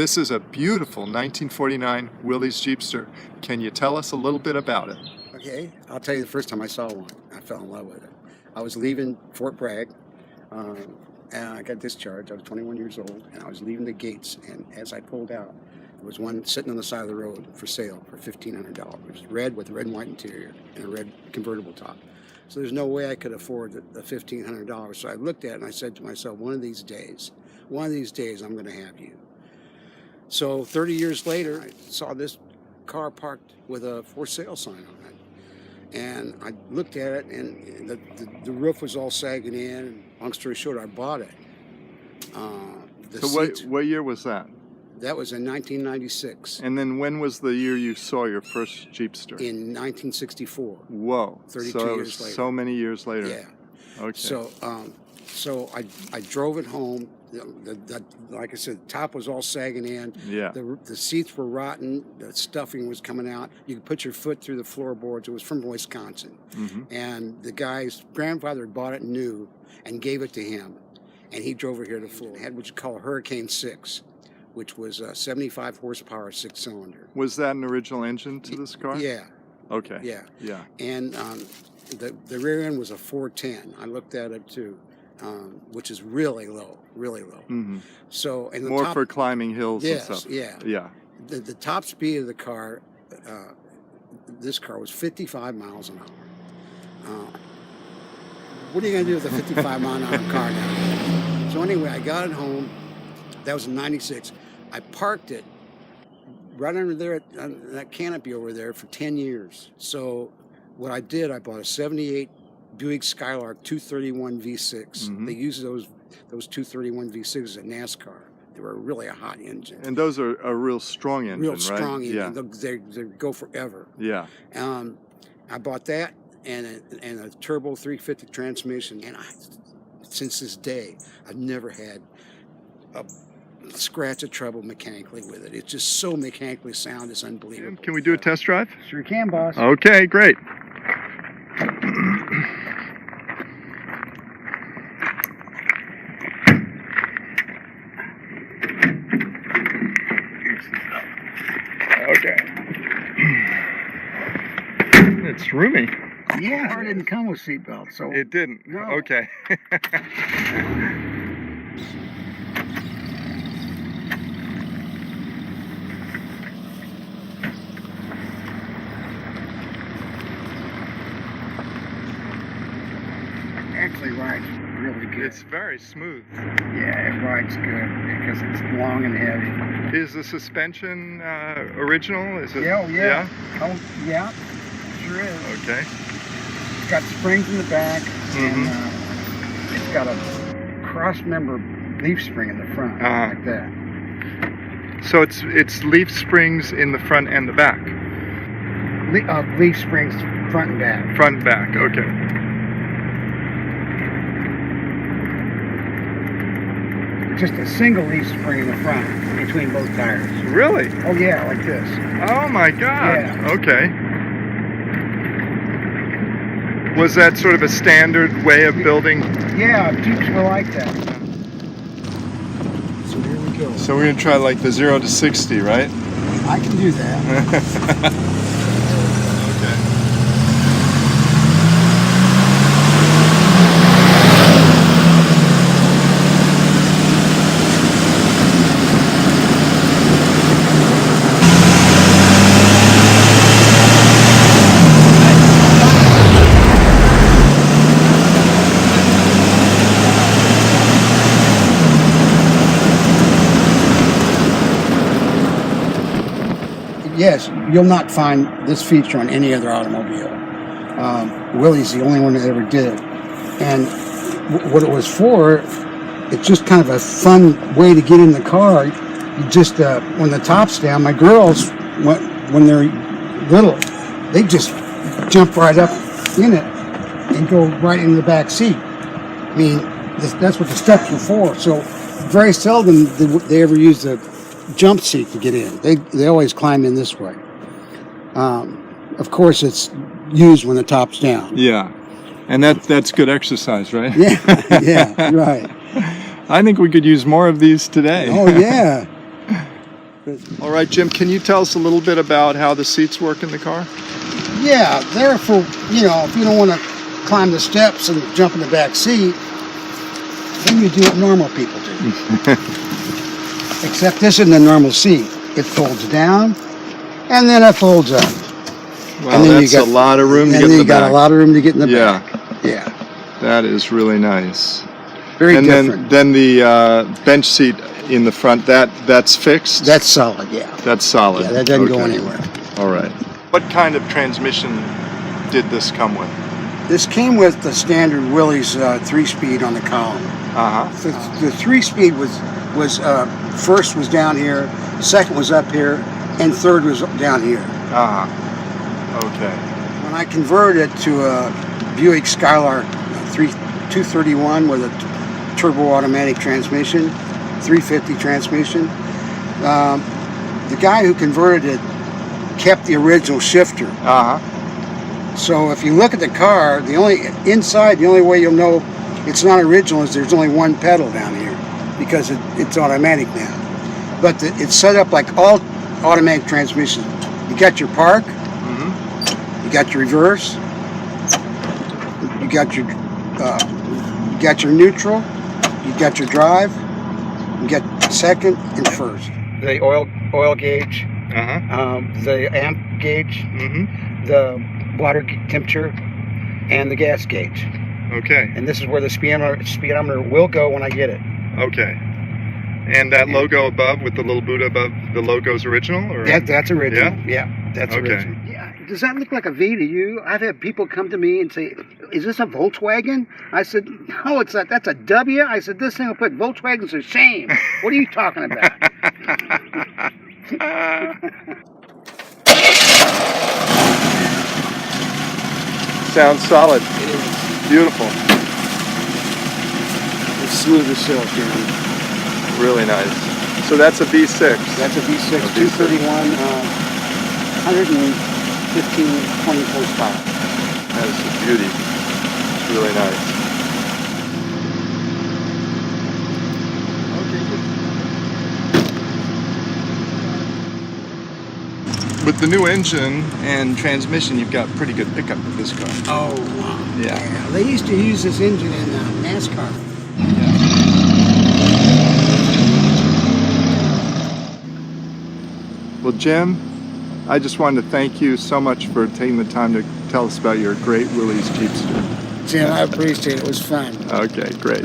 This is a beautiful 1949 Willys Jeepster. Can you tell us a little bit about it? Okay, I'll tell you the first time I saw one, I fell in love with it. I was leaving Fort Bragg, and I got discharged. I was 21 years old, and I was leaving the gates, and as I pulled out, there was one sitting on the side of the road for sale for $1,500. It was red with a red and white interior and a red convertible top. So there's no way I could afford the $1,500. So I looked at it and I said to myself, one of these days I'm going to have you. So 30 years later, I saw this car parked with a for sale sign on it. And I looked at it, and the roof was all sagging in. And long story short, I bought it. What year was that? That was in 1996. And then when was the year you saw your first Jeepster? In 1964. Whoa. 32 years later. So many years later. Yeah. Okay. So I drove it home. Like I said, the top was all sagging in. Yeah. The seats were rotten. The stuffing was coming out. You could put your foot through the floorboards. It was from Wisconsin. Mm-hmm. And the guy's grandfather bought it new and gave it to him. And he drove it here to Florida. It had what you call a Hurricane 6, which was a 75 horsepower 6-cylinder. Was that an original engine to this car? Yeah. Okay. Yeah. Yeah. And the rear end was a 410. I looked at it too. Which is really low, really low. Mm-hmm. So, and more for climbing hills and stuff. Yeah. The top speed of the car, this car was 55 miles an hour. What are you going to do with a 55 mile an hour car now? So anyway, I got it home. That was in '96. I parked it right under there on that canopy over there for 10 years. So what I did, I bought a '78 Buick Skylark 231 V6. Mm-hmm. They use those 231 V6s at NASCAR. They were really a hot engine. And those are a real strong engine, real strong right? engine. Yeah. They go forever. Yeah. I bought that and a turbo 350 transmission. And since this day, I've never had a scratch of trouble mechanically with it. It's just so mechanically sound. It's unbelievable. Can we do a test drive? Sure can, boss. Okay, great. Okay. It's roomy. Yeah, the car didn't come with seatbelts, so it didn't. No. Okay. Actually rides really good. It's very smooth. Yeah, it rides good because it's long and heavy. Is the suspension original? Is it? Yeah, yeah. Oh, yeah, sure is. Okay. It's got springs in the back, and it's got a cross-member leaf spring in the front, like that. So it's leaf springs in the front and the back? Leaf springs front and back. Front and back, okay. Just a single leaf spring in the front between both tires. Really? Oh yeah, like this. Oh my God. Yeah. Okay. Was that sort of a standard way of building? Yeah, Jeeps were like that. So here we go. So we're gonna try like the 0 to 60, right? I can do that. Yes, you'll not find this feature on any other automobile. Willys the only one that ever did it. And what it was for, it's just kind of a fun way to get in the car. You just, when the top's down, my girls, when they're little, they just jump right up in it and go right into the back seat. I mean, that's what the steps were for. So very seldom they ever use the jump seat to get in. They always climb in this way. Of course, it's used when the top's down. Yeah, and that's good exercise, right? Yeah, right. I think we could use more of these today. Oh yeah. All right, Jim, can you tell us a little bit about how the seats work in the car? Yeah, they're for, you know, if you don't want to climb the steps and jump in the back seat, then you do what normal people do. Except this isn't a normal seat. It folds down, and then it folds up. Well, that's a lot of room to get in the back. And then you got a lot of room to get in the Yeah. back. Yeah. That is really nice. Very And different. then the bench seat in the front, that's fixed? That's solid, yeah. That's solid. Yeah, that doesn't go Okay. anywhere. All right. What kind of transmission did this come with? This came with the standard Willys 3-speed on the column. Uh-huh. The 3-speed was first was down here, second was up here, and third was down here. Uh-huh. Okay. When I converted it to a Buick Skylark 231 with a turbo automatic transmission, 350 transmission, the guy who converted it kept the original shifter. Uh-huh. So if you look at the car, the only way you'll know it's not original is there's only one pedal down here because it's automatic now. But it's set up like all automatic transmissions. You got your park, you got your reverse, you got your neutral, you got your drive, you got second and first. The oil gauge, the amp gauge, the water temperature, and the gas gauge. Okay. And this is where the speedometer will go when I get it. Okay. And that logo above with the little Buddha above, the logo's original? Or? That's original. Yeah, that's Okay. original. Yeah. Does that look like a V to you? I've had people come to me and say, "Is this a Volkswagen?" I said, "No, that's a W." I said, "This thing will put Volkswagens to shame." What are you talking about? Sounds solid. It is. Beautiful. It's smooth as silk, Really nice. So that's a V6. That's a V6 231, 115, 20 horsepower. That is a beauty. Really nice. With the new engine and transmission, you've got pretty good pickup with this car. Oh, wow. Yeah. They used to use this engine in NASCAR. Well, Jim, I just wanted to thank you so much for taking the time to tell us about your great Willys Jeepster. Jim, I appreciate it. It was fun. Okay, great.